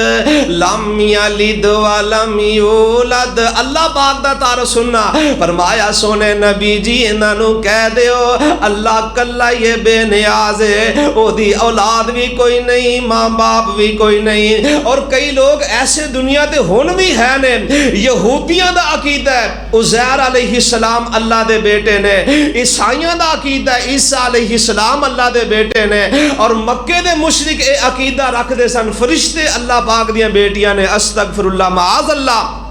لم یلد ولم یولد اللہ پاک دا تعارف سننا فرمایا سونے نبی جی انہاں نو کہہ دیو اللہ کلا یہ بے نیاز ہے او دی اولاد بھی کوئی نہیں ماں باپ بھی کوئی نہیں اور کئی لوگ ایسے دنیا تے ہن بھی ہے نے یہودیاں دا عقیدہ ہے عزیر علیہ السلام اللہ دے بیٹے نے عیسائیاں دا عقیدہ ہے عیسیٰ علیہ السلام اللہ دے بیٹے نے اور مکے دے مشرک اے عقیدہ رکھ دے سن فرشتے اللہ پاک دیاں بیٹیاں نے استغفر اللہ معاذ اللہ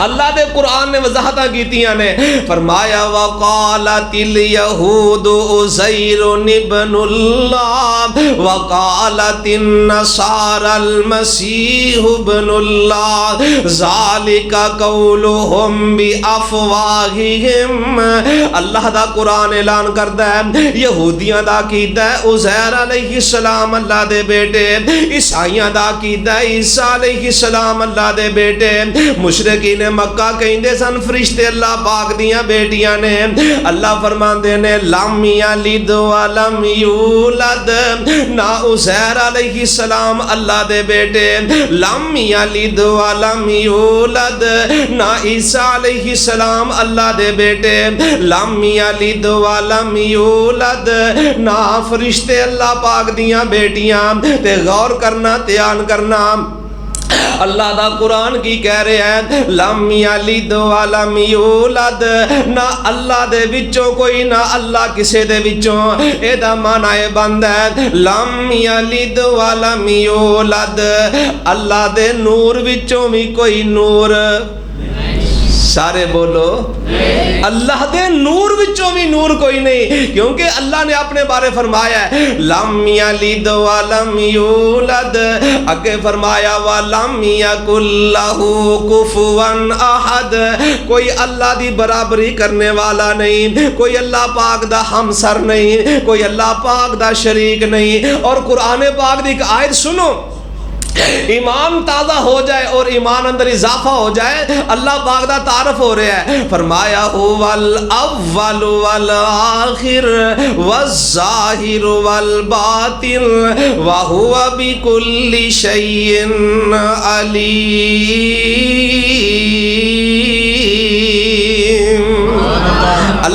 اللہ دے قرآن نے وضاحتاں کیتیاں نے فرمایا وقالت الیہود عزیر ابن اللہ وقالت النصارى المسیح ابن اللہ ذالک قولہم بافواہہم اللہ دا قرآن اعلان کردا ہے یہودیاں دا عقیدہ ہے عزیر علیہ السلام اللہ دے بیٹے عیسائیاں دا عقیدہ ہے عیسیٰ علیہ السلام اللہ دے بیٹے مشرقین مکہ کہندے سن فرشتے اللہ پاک دیاں بیٹیاں نے اللہ فرماندے نے لم یلد ولم یولد نہ عزیر علیہ السلام اللہ دے بیٹے لم یلد ولم یولد نہ عیسیٰ علیہ السلام اللہ دے بیٹے لم یلد ولم یولد نہ فرشتے اللہ پاک دیاں بیٹیاں تے غور کرنا دھیان کرنا اللہ دا قرآن کی کہہ رہے ہیں لم یلد ولم یولد نہ اللہ دے وچوں کوئی نہ اللہ کسے دے وچوں اے دا معنی بند ہے لم یلد ولم یولد اللہ دے نور وچوں بھی کوئی نور سارے بولو اللہ دے نور وچوں بھی نور کوئی نہیں کیونکہ اللہ نے اپنے بارے فرمایا ہے لم یلد ولم یولد اگے فرمایا ولم یکن لہ کفوا احد کوئی اللہ دی برابری کرنے والا نہیں کوئی اللہ پاک دا ہمسر نہیں کوئی اللہ پاک دا شریک نہیں اور قرآن پاک دی ایک آیت سنو ایمان تازہ ہو جائے اور ایمان اندر اضافہ ہو جائے اللہ پاک دا تعارف ہو رہا ہے فرمایا هو الاول والآخر والظاہر والباطن وهو بكل شيء علیم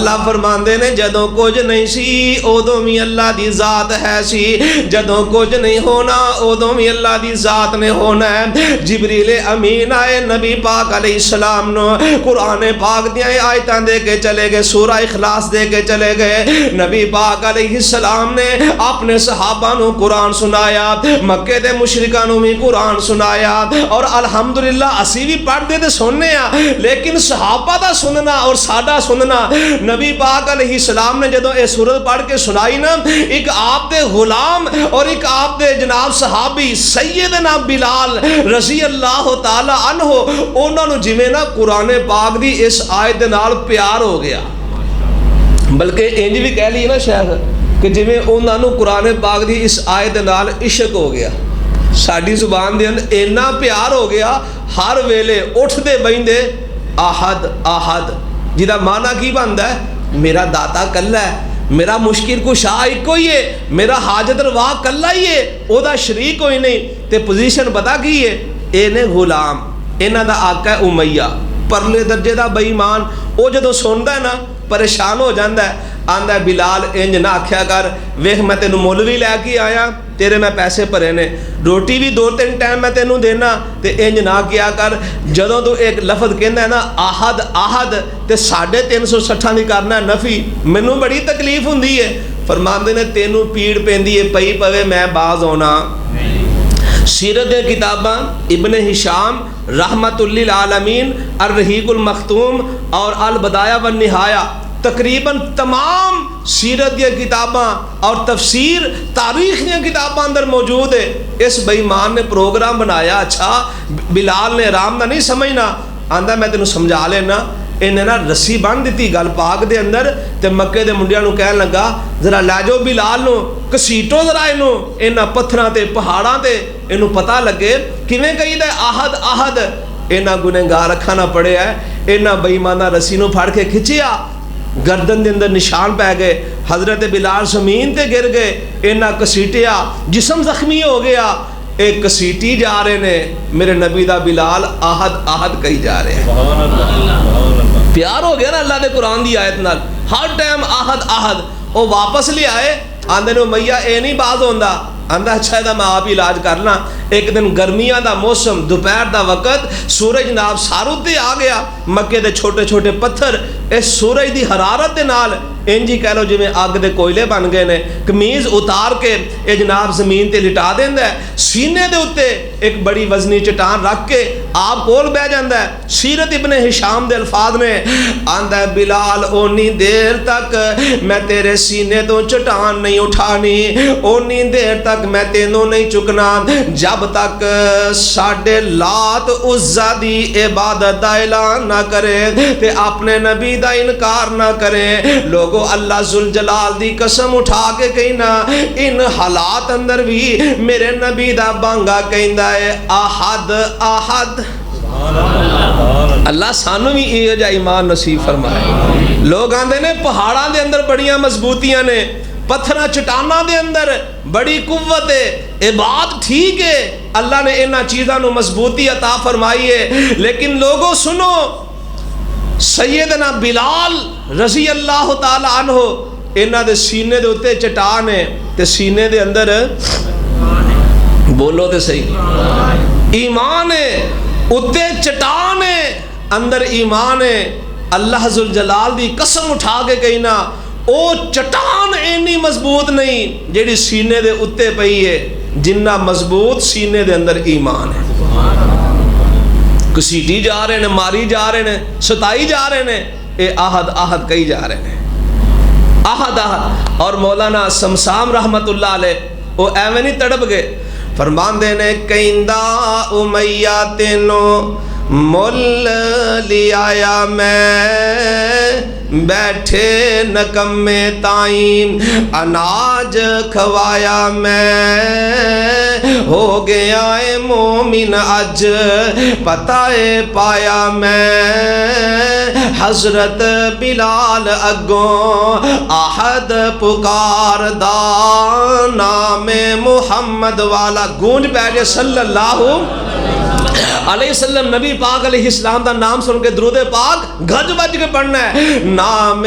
اللہ فرماندے نے جدوں کچھ نہیں سی ادوں بھی اللہ دی ذات ہے سی جدوں کچھ نہیں ہونا ادوں بھی اللہ دی ذات نے ہونا ہے جبریل امین آئے نبی پاک علیہ السلام نو قرآن پاک دیاں آیتاں دے کے چلے گئے سورہ اخلاص دے کے چلے گئے نبی پاک علیہ السلام نے اپنے صحابہ نو قرآن سنایا مکے دے مشرکاں نو بھی قرآن سنایا اور الحمدللہ اسی بھی پڑھ دے سننے لیکن صحابہ دا سننا اور ساڈا سننا نبی پاک علیہ السلام نے جدو اے سورت پڑھ کے سنائی نا ایک آپ دے غلام اور ایک آپ دے جناب صحابی سیدنا بلال رضی اللہ تعالی عنہ انہوں نے جویں نا قرآن پاک دی اس آیت دے نال پیار ہو گیا بلکہ انج بھی کہہ لی نا شیخ کہ جویں انہوں نے قرآن پاک دی اس آیت دے نال عشق ہو گیا ساڈی زبان دے اندر اینا پیار ہو گیا ہر ویلے اٹھ دے بیندے احد احد جدا معنی کی بندا ہے میرا داتا کلا ہے میرا مشکل کشا ایک ہی ہے, میرا حاجت روا کلا ہی ہے, او دا شریک کوئی نہیں. تے پوزیشن پتا کی ہے, اے نے غلام, انہاں دا آقا ہے امیہ, پرلے درجے دا بے ایمان. او جدوں سندا ہے نا پریشان ہو جاندا ہے, آندا ہے بلال انج نہ آکھیا کر, ویکھ میں تینوں مولوی لے کے آیا, تیرے میں پیسے بھرے نے, روٹی بھی 2-3 ٹائم میں تینوں دینا, تے انج نہ کیا کر. جدوں تو ایک لفظ کہندا ہے نا احد احد, تے 360 دی کرنا ہے نفی, مینوں بڑی تکلیف ہوندی ہے. فرماندے نے تینوں پیڑ پیندی ہے پئی پوے میں باز ہونا. سیرت کتاباں ابن ہشام رحمت للعالمین, الرحیق المختوم اور البدایہ والنہایہ, تقریباً تمام سیرت کی کتاباں اور تفسیر تاریخ کی کتاباں اندر موجود ہے. اس بے ایمان نے پروگرام بنایا, اچھا بلال نے آرام نہ نہیں سمجھنا, آندا میں تینوں سمجھا لینا. انہیں نا رسی بن دیتی گل پاک دے اندر, تے مکے دے منڈیاں نو کہن لگا ذرا لے جاؤ بلال نو, کسیٹو ذرا انہوں انہاں پتھراں تے پہاڑاں تے, انہوں پتہ لگے کیویں کہی دا احد احد. انہاں گنہگار اکھاں نہ پڑے ہے, انہاں بے ایماناں رسی نو پھڑ کے کھچیا, گردن دے اندر نشان پہ گئے, حضرت بلال زمین تے گر گئے, انہاں کسیٹیا, جسم زخمی ہو گیا. ایک کسیٹی جا رہے نے, میرے نبی دا بلال احد احد کہی جا رہے ہیں. پیار ہو گیا نا اللہ دے قرآن دی آیت نال, ہر ٹائم احد احد. وہ واپس لے آئے, آندے نے امیہ اے نہیں باز ہوندا, آندا اچھا ہے میں آپ علاج کرنا. ایک دن گرمیاں دا موسم, دوپہر دا وقت, سورج جناب سارود تے آ گیا, مکے دے چھوٹے چھوٹے پتھر اس سورج دی حرارت دے نال انجی کہہ لو جویں اگ دے کوئلے بن گئے نے. قمیض اتار کے اے جناب زمین تے لٹا دیندا ہے, سینے دے اوتے ایک بڑی وزنی چٹان رکھ کے آپ کول بہ جاندا ہے. سیرت ابن ہشام دے الفاظ نے, آندا ہے بلال اونی دیر تک میں تیرے سینے تو چٹان نہیں اٹھانی, اونی دیر تک میں تینوں نہیں چکنا جب تک ساڈے لات عزا دی عبادت دا اعلان نہ کرے تے اپنے نبی دا انکار نہ کرے. لوگو اللہ ذوالجلال دی قسم اٹھا کے کہنا, ان حالات اندر بھی میرے نبی دا بانگا کہندا ہے احد احد. اللہ سانو بھی یہ جا ایمان نصیب فرمائے. لوگ آندے نے پہاڑاں دے اندر بڑیاں مضبوطیاں نے, پتھراں چٹاناں دے اندر بڑی قوت ہے, عبادت ٹھیک ہے, اللہ نے انہاں چیزاں نو مضبوطی عطا فرمائی ہے. لیکن لوگوں سنو, سیدنا بلال رضی اللہ تعالی عنہ, انہاں دے سینے دے اوتے چٹان ہے, تے سینے دے اندر بولو تے صحیح ایمان ہے, اوتے چٹان ہے, اندر ایمان ہے. اللہ ذوالجلال دی قسم اٹھا کے کہنا, او چٹان اینی مضبوط نہیں جیڑی سینے دے اتے پئی ہے, جنہ مضبوط سینے دے اندر ایمان ہے. کسیٹی جا رہے ہیں, ماری جا رہے ہیں, ستائی جا رہے ہیں, اے احد احد کہی جا رہے ہیں, احد احد. اور مولانا سمسام رحمت اللہ علیہ وہ ایویں نہیں تڑپ گئے, فرماندے نے کہندا امیہ تینوں مل لے آیا میں, بیٹھے نکمے تائیں اناج کھوایا میں, ہو گیا اے مومن اج پتہ پایا میں, حضرت بلال اگوں احد پکار دا نام محمد والا گونج بیٹھے صلی اللہ علیہ وسلم. نبی پاک علیہ السلام دا نام سن کے درود پاک گھج بج کے پڑھنا ہے, نام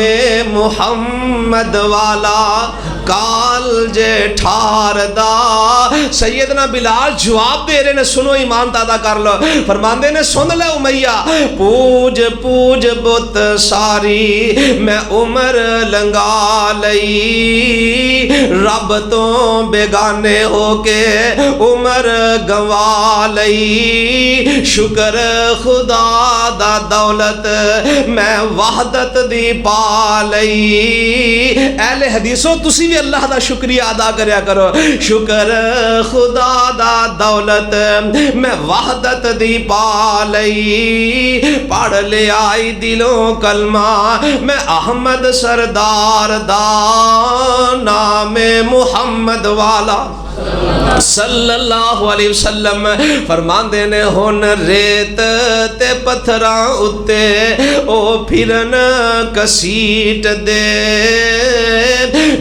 محمد والا کال جے ٹھار دا. سیدنا بلال جواب دے رہے نے, سنو ایمان تازہ کر لو. فرماندے نے سن لے امیہ, پوج پوج بت ساری میں عمر لنگا لئی, رب تو بیگانے ہو کے عمر گوا لئی, شکر خدا دا دولت میں وحدت دی پا لئی. اہل حدیثوں تسی بھی اللہ دا شکریہ ادا کریا کرو, شکر خدا دا دولت میں وحدت دی پا لئی, پڑھ لے آئی دلوں کلمہ میں احمد سردار دا نام محمد والا صلی اللہ علیہ وسلم. فرماندے نے ہن ریت تے پتھراں اتے او پھرن کسیٹ دے,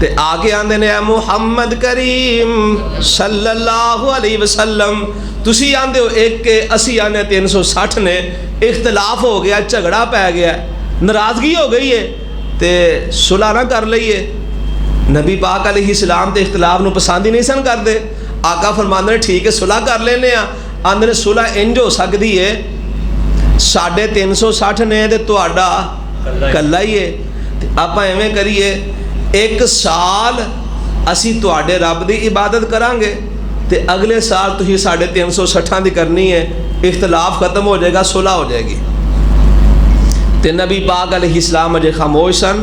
تے آگے آندے نے اے محمد کریم صلی اللہ علیہ وسلم تسی آندے ہو ایک کے اسی آنے 360 نے اختلاف ہو گیا جھگڑا پہ گیا ناراضگی ہو گئی ہے تے صلح نہ کر لئیے نبی پاک علیہ السلام تے اختلاف نو پسند ہی نہیں سن کر دے آقا فرماندے نے ٹھیک ہے صلح کر لینے آندے نے صلح انج ہو سکتی ہے 360 نے تے تہاڈا کلا ہی ہے آپاں ایویں کریے ایک سال اسی تہاڈے رب دی عبادت کران گے تے اگلے سال تسی 360 دی کرنی ہے اختلاف ختم ہو جائے گا صلح ہو جائے گی تے نبی پاک علیہ السلام اجے خاموش سن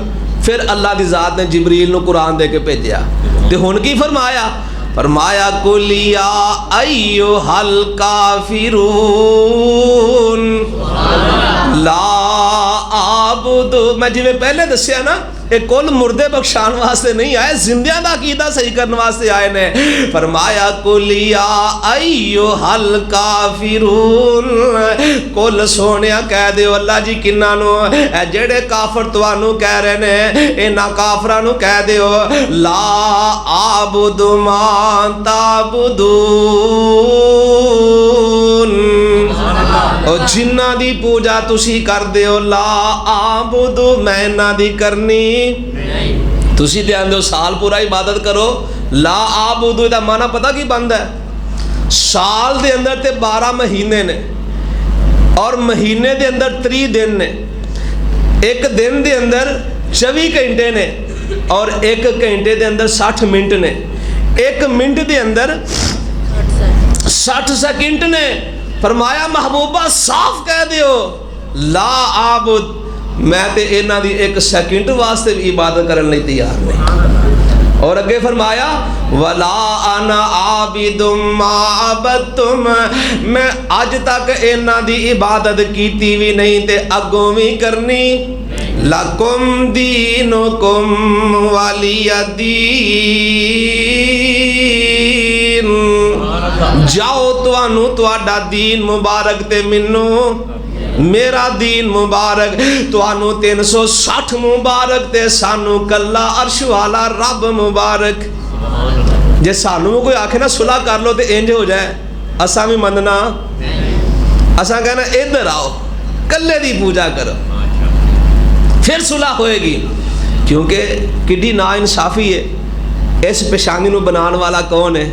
پھر اللہ دی ذات نے جبریل نو قرآن دے کے بھیجیا تے ہن کی فرمایا فرمایا قل یا ایھا الکافرون لا اعبد میں جویں پہلے دسیا نا یہ کل مردے بخشان واسطے نہیں آئے زندیاں دا عقیدہ صحیح کرنے واسطے آئے نے فرمایا قل یا ایھا الکافرون کل سونیا کہہ دیو اللہ جی کنہ نو اے جڑے کافر توانو کہہ رہے نے اینا کافرانو کہہ دیو لا اعبد ما تعبدون اور جنہ دی پوجا تسی کر دیو لا اعبد میں نہ دی کرنی تسی دے آندے ہو سال پورا عبادت کرو لا اعبد دا معنی پتہ کی بند ہے سال دے اندر تے 12 مہینے نے اور مہینے دے اندر 30 دن نے ایک دن دے اندر 24 گھنٹے نے اور ایک گھنٹے دے اندر 60 منٹ نے ایک منٹ دے اندر 60 سیکنڈ نے فرمایا محبوبہ صاف کہہ دیو لا عابد میں تے انہ دی ایک سیکنڈ واسطے بھی عبادت کرنے لئی تیار نہیں اور اگے فرمایا وَلَا أَنَا عَابِدٌ مَا عَبَدْتُمْ میں آج تک انہ دی عبادت کیتی بھی نہیں تے اگوں بھی کرنی لَكُمْ دِينُكُمْ وَلِيَ دِينُ جاؤ توانو تواڈا دین مبارک تے منو میرا دین مبارک توانو 360 مبارک تے سانو کلا عرش والا رب مبارک جے سانو کوئی آکھے نا صلح کر لو تے انج ہو جائے اساں بھی مننا اساں کہنا ادھر آؤ کلے دی پوجا کرو پھر صلح ہوئے گی کیونکہ کڈی نا انصافی ہے اس پیشانی نو بنان والا کون ہے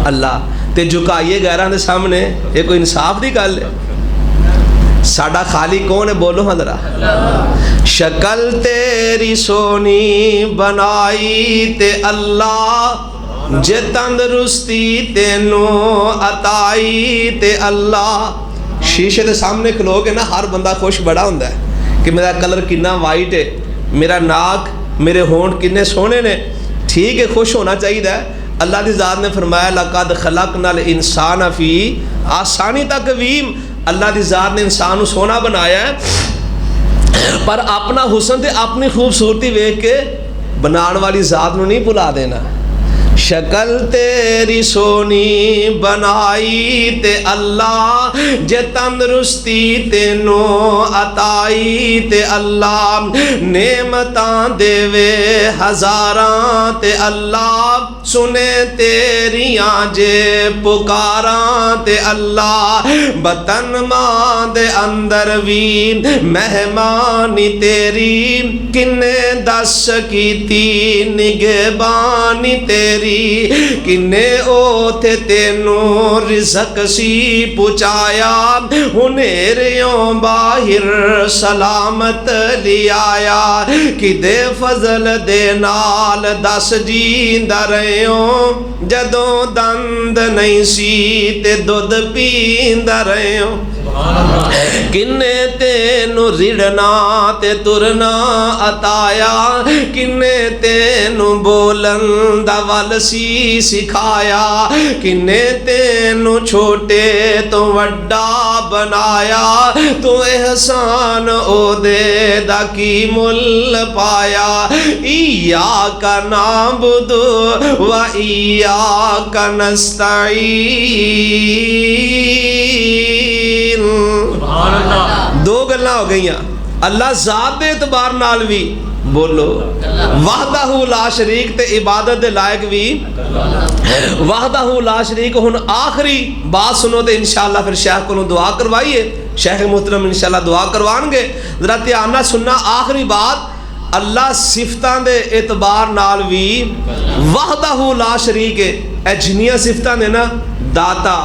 اللہ تے جھکائیے غیراں دے سامنے یہ کوئی انصاف دی گل ہے ساڈا خالق کون ہے بولو ہاں ذرا شکل تیری سونی بنائی تے اللہ جے تندرستی تینو عطائی تے اللہ شیشے دے سامنے کھلو کے نا ہر بندہ خوش بڑا ہوندا ہے کہ میرا کلر کنا وائٹ ہے میرا ناک میرے ہونٹ کنے سونے نے ٹھیک ہے خوش ہونا چاہیے اللہ دی ذات نے فرمایا لَقَدْ خَلَقْنَا الْإِنسَانَ فِي آسانی تقویم اللہ دی ذات نے انسان کو سونا بنایا ہے پر اپنا حسن تے اپنی خوبصورتی ویکھ کے بنان والی ذات نو نہیں بھلا دینا شکل تیری سونی بنائی تے اللہ جے تندرستی تینو عطائی تے اللہ نعمتاں دے وے ہزاراں تے اللہ سنے تیریاں جے پکاراں تے اللہ بطن ماں دے اندر وی مہمانی تیری کنے دس کیتی نگہبانی تیری کنے او تھے تینو رزق سی پچایا ہنیریوں باہر سلامت لی آیا کہ دے فضل دے نال دس جیندہ رہیوں جدوں دند نہیں سی تے دودھ پیندہ رہیوں کنے تینو رڑنا تے ترنا عطایا کنے تینو بولن دا سی سکھایا کنے تینو چھوٹے تو وڈا بنایا تو احسان او دے دا کی مل پایا ایاک نعبد و ایاک نستعین دو گلاں ہو گئیاں اللہ ذات دے اعتبار نال بھی بولو وحدہ لا شریک تے عبادت دے لائق بھی وحدہ لا شریک. ہن آخری بات سنو تے انشاءاللہ پھر شیخ کو دعا کروائیے. شیخ محترم انشاءاللہ دعا کروان گے. ذرا دھیان نال سننا. آخری بات اللہ صفتاں دے اعتبار نال بھی وحدہ لا شریک ہے. اے جنیاں صفتاں نے نا داتا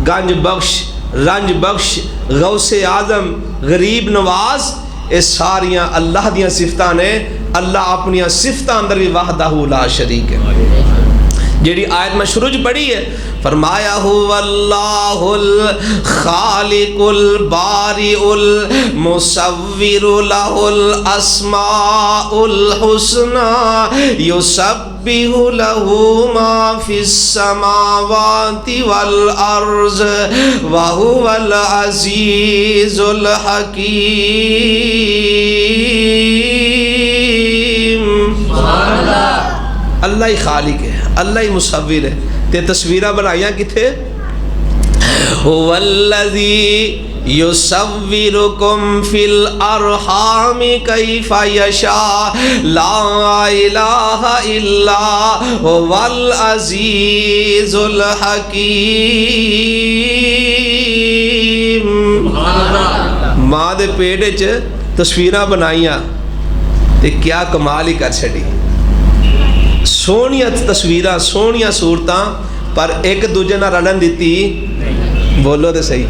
گنج بخش رنج بخش غوث اعظم غریب نواز اے ساریاں اللہ دیاں صفتاں نے. اللہ اپنی صفتاں اندر بھی وحدہ لا شریک ہے. جیڑی آیت میں شروع پڑھی ہے فرمایا هو اللہ الخالق البارئ المصور له الاسماء الحسنى يسبح له ما في السماوات والارض وهو العزيز الحكيم. اللہ ہی خالق ہے, اللہ ہی مصور ہے. تے تصویرہ بنائیاں کتھے؟ هو الذی یصورکم فی الارحام کیف یشاء لا الہ الا هو العزیز الحکیم. ماں دے پیٹ وچ تصویراں بنائیاں تے کیا کمال ہی کر چھڑی. سونیاں تصویراں سونیاں صورتاں پر ایک دوجے نہ رلن دیتی. بولو تے صحیح.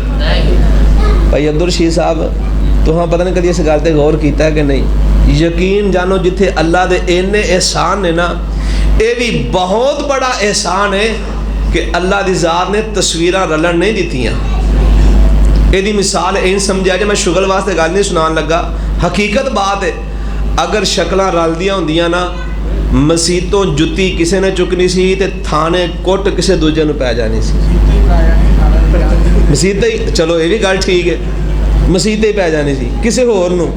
بھائی عبدالرشید صاحب تو ہاں پتہ نہیں کدی اس گل تے غور کیتا ہے کہ نہیں. یقین جانو جتھے اللہ دے اینے احسان نے نا اے بھی بہت بڑا احسان ہے کہ اللہ دی ذات نے تصویراں رلن نہیں دیتیاں. اے دی مثال این سمجھا جے میں شغل واسطے گل نہیں سنان لگا. حقیقت بات ہے اگر شکلاں رلدیاں ہوندیاں نا مسیتوں جتی کسے نے چکنی سی تے تھانے کوٹ کسے دوجے نو پی جانی سی. مسیت ہی چلو یہ بھی گل ٹھیک ہے مسیت ہی پی جانی سی کسے ہور نو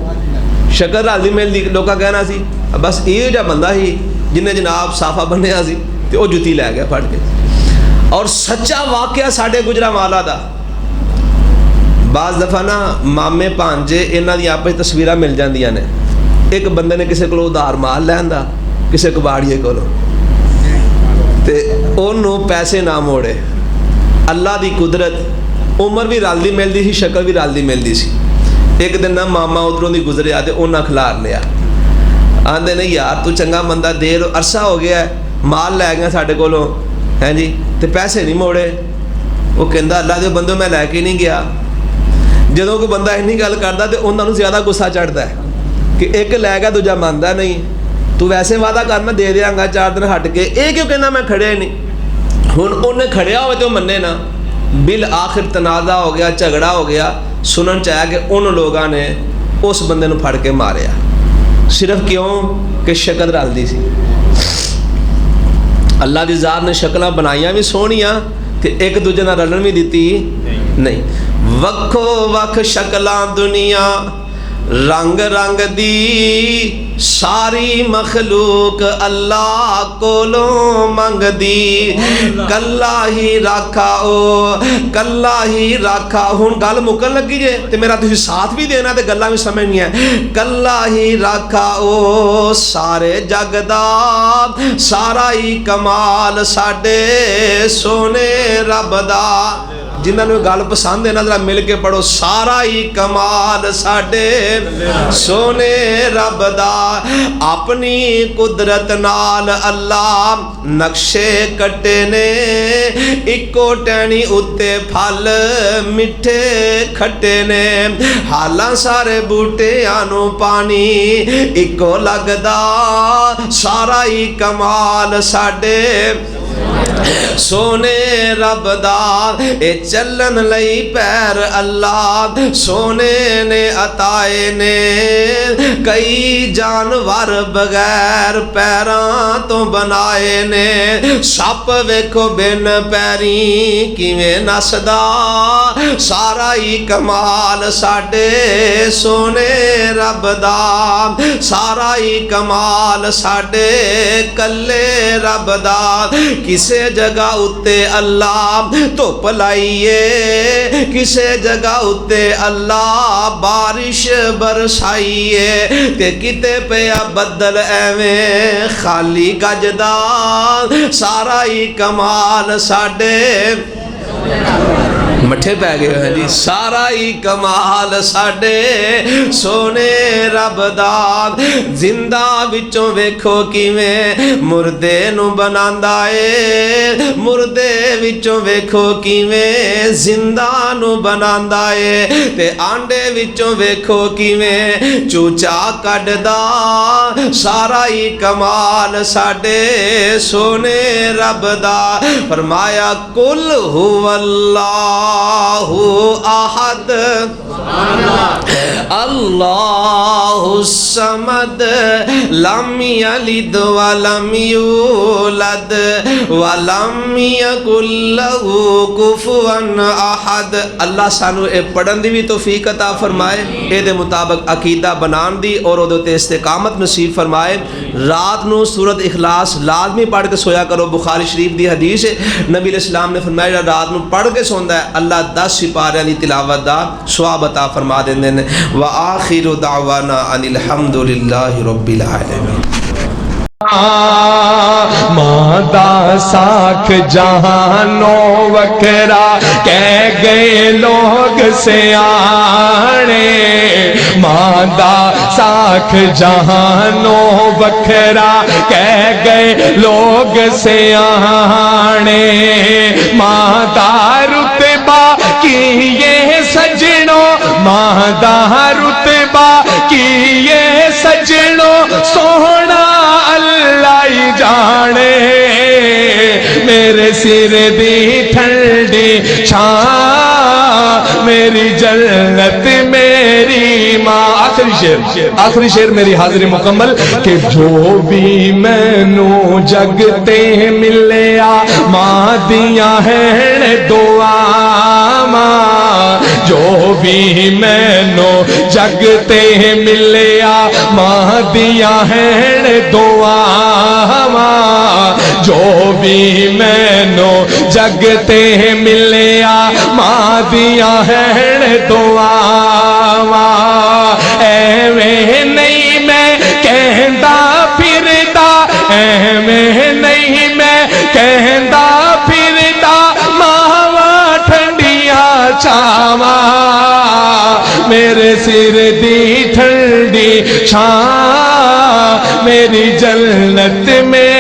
شکل رلدی ملدی لوکاں کہنا سی بس یہ جا بندہ ہی جنہیں جناب صافہ بنیا سی تے وہ جتی لے گیا پھڑ کے. اور سچا واقعہ ساڈے گجرانوالا دا بعض دفعہ نا مامے بھانجے انہاں دی آپس تصویراں مل جاندیاں نے. ایک بندے نے کسے کولوں ادھار مال لیندا کسے کباڑیے کولوں تے انہوں پیسے نہ موڑے. اللہ دی قدرت عمر بھی رلدی ملدی سی شکل بھی رلدی ملدی سی. ایک دن نہ ماما ادھروں دی گزریا تے انہاں کھلار لیا. آندے نہیں یار تو چنگا بندہ دیر عرصہ ہو گیا ہے مال لے گیا ساڈے کولوں ہیں جی تے پیسے نہیں موڑے. وہ کہندا اللہ دے بندوں میں لے کے نہیں گیا. جدوں کوئی بندہ اینی گل کردا تے انہاں نوں زیادہ غصہ چڑھدا ہے کہ ایک لے گیا دوجا ماندا نہیں. تو ویسے وعدہ کر میں دے دیاں گا 4 دن ہٹ کے. اے کیوں کہنا میں کھڑیا ہی نہیں. ہن انہیں کھڑیا ہوئے تو مننے نا. بالآخر تنازع ہو گیا جھگڑا ہو گیا. سنن چاہیا کہ ان لوگاں نے اس بندے نو پھڑ کے ماریا صرف کیوں کہ شکل رلدی سی. اللہ دی ذات نے شکلاں بنائیاں بھی سونیاں تے ایک دوجے نال رلن بھی دیتی نہیں. وکھو وکھ شکلاں دنیا رنگ رنگ دی ساری مخلوق اللہ کولوں منگ دی. کلا ہی راکھا او کلا ہی راکھا. ہن گل مکن لگی جے تے میرا تسی ساتھ بھی دینا تے گلاں بھی سمجھنی ہے. کلا ہی راکھا او سارے جگ دا سارا ہی کمال ساڈے سونے رب دا. جنہاں نے گل پسند ہے نا ذرا مل کے پڑھو. سارا ہی کمال ساڈے سونے رب دا. اپنی قدرت نال اللہ نقشے کٹے نے اکو ٹہنی اتے پھل مٹھے کھٹے نے. حالاں سارے بوٹیاں نو پانی اکو لگدا. سارا ہی کمال ساڈے سونے رب دا. اے چلن لئی پیر اللہ سونے نے عطائے نے. کئی جانور بغیر پیراں تو بنائے نے. سپ ویکھو بن پیریں کیویں نسدا. سارا ہی کمال ساڈے سونے رب دا. سارا ہی کمال ساڈے کلے رب دا. کسے جگہ اتے اللہ دھوپ لائیے کسے جگہ اتے اللہ بارش برسائیے تے کتے پیا بدل ایویں خالی گجدا سارا ہی کمال ساڈے مٹھے پہ گئے ہیں جی سارا ہی کمال ساڈے سونے رب دا زندہ وچوں ویکھو کیویں مردے نو بناندا اے مردے وچوں ویکھو کیویں زندہ نو بناندا اے تے آنڈے وچوں ویکھو کیویں چوچا کڈدا سارا ہی کمال ساڈے سونے رب دا فرمایا کل هو اللہ احد اللہ الصمد لم یلد ولم یولد ولم یکن لہ کفوا احد اللہ سانو اے پڑھن دی بھی توفیق عطا فرمائے اے دے مطابق عقیدہ بنان دی اور اودے تے استقامت نصیب فرمائے رات نو سورۃ اخلاص لازمی پڑھ کے سویا کرو بخاری شریف دی حدیث ہے نبی علیہ السلام نے فرمایا رات نو پڑھ کے سوندا ہے اللہ 10 سپاریاں دی تلاوت دا ثواب عطا فرما دیندے نے وآخر دعوانا ان الحمد للہ رب العالمین مادا ساکھ جہانو وکرا کہہ گئے لوگ سیانے مادا ساکھ جہانو وکرا کہہ گئے لوگ سیانے مادا رتبہ کی یہ سجنوں مادا رتبہ کی یہ سجنوں سونا اللہ ہی جانے میرے سر دی ٹھنڈی چھاں میری جنت میری ماں آخری شعر میری حاضری مکمل کہ جو بھی میں نو جگتے ملیا ماں دیاں ہیں دعا ماں جو بھی میں نو جگتے ملیا ماں دیاں ہیں دعا ماں جو بھی میں نو جگتے ملیا ماں دیاں ہیں دعا ماں ایویں نہیں میں کہندا پھردا ایویں نہیں میں کہندا پھردا ماواں ٹھنڈیاں چھاواں میرے سر دی ٹھنڈی چھاں میری جنت میں